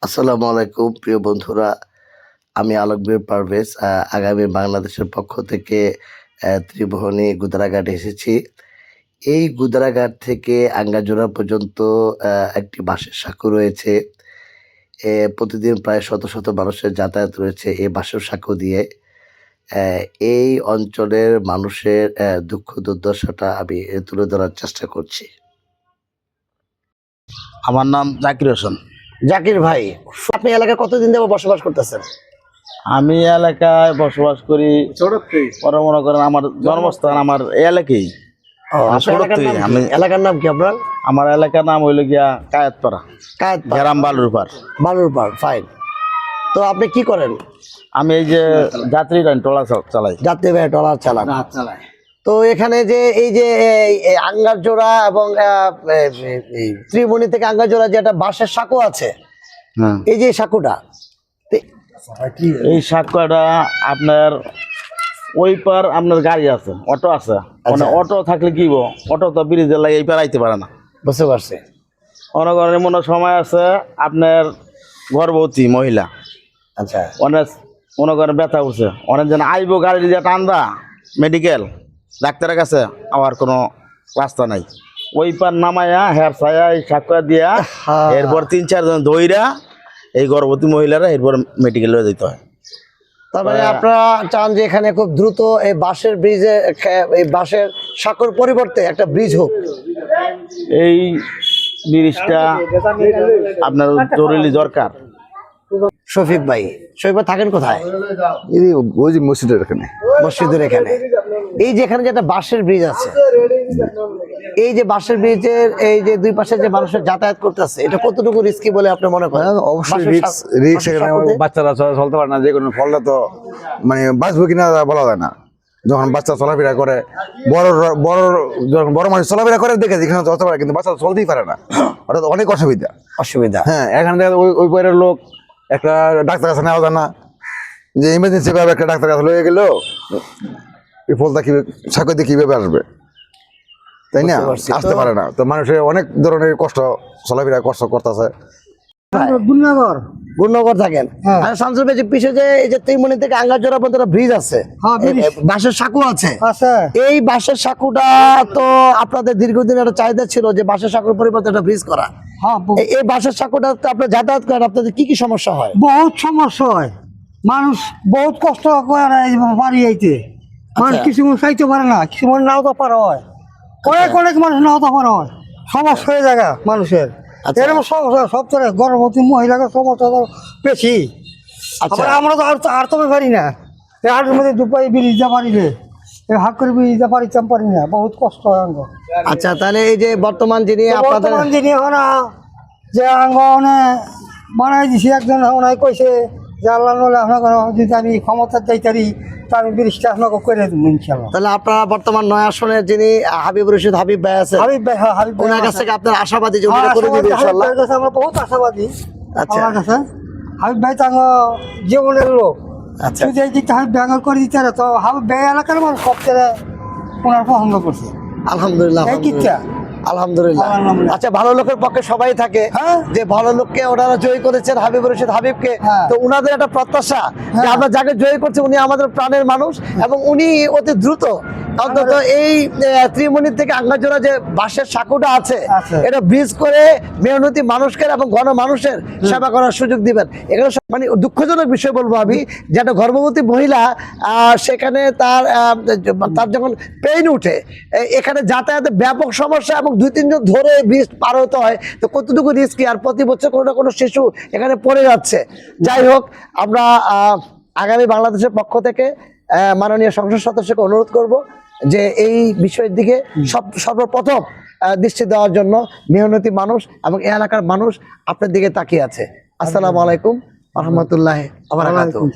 আসসালামু আলাইকুম প্রিয় বন্ধুরা। আমি আলোকবীর পারভেজ। আগামী বাংলাদেশের পক্ষ থেকে ত্রিভুবনী গুদারাঘাট এসেছি। এই গুদারাঘাট থেকে আঙ্গাজোড়া পর্যন্ত একটি বাঁশের সাঁকো রয়েছে। প্রতিদিন প্রায় শত শত মানুষের যাতায়াত রয়েছে এই বাঁশের সাঁকো দিয়ে। এই অঞ্চলের মানুষের দুঃখ দুর্দশাটা আমি তুলে ধরার চেষ্টা করছি। আমার নাম জাকির হোসেন। জাকির ভাই, আপনি এলাকায় কতদিন ধরে বসবাস করতেছেন? আমি এলাকায় বসবাস করি, পরে মনে করেন আমার জন্মস্থান আমার এই এলাকায়। আমি এলাকার নাম কি আপনার? আমার এলাকার নাম হইল গিয়া কায়েতপাড়া, গ্রাম বালুরপাড়। বালুরপাড়, ফাইন। তো আপনি কি করেন? আমি এই যে যাত্রী ট্রলার চালাই। যাত্রী ভাই ট্রলার চালান। তো এখানে যে এই যে আঙ্গারজোড়া এবং ত্রিমণি থেকে আঙ্গারজোড়া যে একটা বাঁশের সাঁকো আছে, এই যে সাঁকোটা, এই সাঁকোটা আপনার ওই পার আপনার গাড়ি আছে, অটো আছে। মানে অটো থাকলে কি অটো তো ব্রিজের লাগে এই পার আইতে পারে না। বুঝতে পারছি। মনে করেন এমন সময় আছে আপনার গর্ভবতী মহিলা, আচ্ছা, অনেক মনে করেন ব্যথা উঠছে, অনেক জন আইব গাড়ি দিয়ে টান্দা মেডিকেল ডাক্তারের কাছে আবার কোনো রাস্তা নাই। ওই পার নামায়া হেয়ার ছায়া সাক্ষা দিয়া এরপর 3-4 জন দইরা এই গর্ভবতী মহিলারা এরপর মেডিকেলে যেতে হয়। তারপরে আপনারা চান যে এখানে খুব দ্রুত এই বাঁশের ব্রিজে, এই বাঁশের সাঁকোর পরিবর্তে একটা ব্রিজ হোক। এই ব্রিজটা আপনার জরুরি দরকার। শফিক ভাই, শফিক ভাই থাকেন কোথায়? ওই যে মসজিদের এখানে। মসজিদের এখানে। এই যে এখানে যে একটা বাঁশের ব্রিজ আছে, এই যে বাঁশের ব্রিজের এই যে দুই পাশে যে মানুষের যাতায়াত করতেছে, এটা কতটুকু রিস্কি বলে আপনি মনে করেন? অবশ্যই রিক্স। এখানে বাচ্চারা চলতে পারে না, যে কোনো ফলটা তো মানে বাঁচবো কিনা বলা যায় না। যখন বাচ্চা চলাফেরা করে, যখন বড় মানুষ চলাফেরা করে দেখে এখানে চলতে পারে, কিন্তু বাচ্চা চলতেই পারে না। ওটা তো অনেক অসুবিধা। হ্যাঁ, এখানে ওই পরের লোক একটা ডাক্তার কাছে নেওয়া যায় না, যে ইমার্জেন্সি ভাবে একটা ডাক্তার কাছে লয়ে গেল, এই ফলটা কিভাবে সাঁকো দিয়ে কিভাবে আসবে, তাই না? আসতে পারে না। তো মানুষের অনেক ধরনের কষ্ট, চলাফেরা কষ্ট করতেছে। গুণনগর থাকেন। শামসুল ভাই, পিছনে যে এই যে ত্রিমণি থেকে আঙ্গারজোড়া পর্যন্ত ব্রিজ আছে, বাঁশের সাঁকো আছে। এই বাঁশের সাঁকোটা তো আপনাদের দীর্ঘদিন একটা চাহিদা ছিল যে বাঁশের সাঁকোর পরিবর্তে একটা ব্রিজ করা। এই বাঁশের সাঁকোটা আপনার যাতায়াত করেন, আপনাদের কি কি সমস্যা হয়? বহুত সমস্যা হয়, মানুষ বহুত কষ্ট করে বাড়ি আইতে। মানুষ কিছু চাইতে পারে না, কিছু নাও তো পারা হয়, অনেক মানুষ নাও তো পারা হয়, সমস্যা হয়ে যায় মানুষের। এরকম সমস্যা সব ধরে, গর্ভবতী মহিলাকে সমস্যা বেশি। আমরা তো আর তো পারি না, আর মধ্যে দুপাই ব্রিজ যা পারিলে হাত করে ব্রিজ যা পারি না, বহুত কষ্ট হয় আঙ্গ। আচ্ছা, তাহলে এই যে বর্তমান যিনি এখন যে আঙ্গ বানাই দিছি, একজন ওনাই কইছে যে আল্লাহ নলে আপনার যদি আমি ক্ষমতা যাইতারি তা আমি ব্রিজটা আপনাকে করে দেবো ইনশাল্লাহ। তাহলে আপনারা বর্তমান 9 আসনের যিনি হাবিব রশিদ হাবিব ভাই আছে, হাবিব ভাই, হাবিব ওনার কাছ থেকে আপনার আশাবাদী যে উনি করে দিবেন ইনশাআল্লাহ? আমরা বহুত আশাবাদী। আচ্ছা, আমার কাছে হাবিব ভাই তো জীবনের লোক। আচ্ছা, যদি এই দিকটা হাবিব ভাই করে দিতে পারে তো হাবিব ভাই এলাকার মানুষ সব ছেড়ে ওনার পছন্দ করছে। আলহামদুলিল্লাহ, আলহামদুলিল্লাহ। আচ্ছা, ভালো লোকের পক্ষে সবাই থাকে, যে ভালো লোককে ওনারা জয়ী করেছেন হাবিব রশিদ হাবিবকে, তো উনাদের একটা প্রত্যাশা যে আমরা যাকে জয়ী করছি উনি আমাদের প্রাণের মানুষ, এবং উনি অতি দ্রুত অন্তত এই ত্রিমণি থেকে আঙ্গারজোড়া যে বাঁশের সাঁকোটা আছে, এটা ব্রিজ করে মেহনতি মানুষকে এবং গণমানুষের সেবা করার সুযোগ দিবেন। এখানে মানে দুঃখজনক বিষয় বলবো আমি, যে একটা গর্ভবতী মহিলা, সেখানে তার যখন পেইন উঠে, এখানে যাতায়াতে ব্যাপক সমস্যা, এবং 2-3 জন ধরে ব্রিজ পার হতে হয়, তো কতটুকু রিস্কি। আর প্রতি বছর কোনো না কোনো শিশু এখানে পড়ে যাচ্ছে। যাই হোক, আমরা আগামী বাংলাদেশের পক্ষ থেকে মাননীয় সংসদ সদস্যকে অনুরোধ করব যে এই বিষয়ের দিকে সর্বপ্রথম দৃষ্টি দেওয়ার জন্য। মেহনতি মানুষ এবং এই এলাকার মানুষ আপনার দিকে তাকিয়ে আছে। আসসালামু আলাইকুম ওয়া রাহমাতুল্লাহি ওয়া বারাকাতুহু।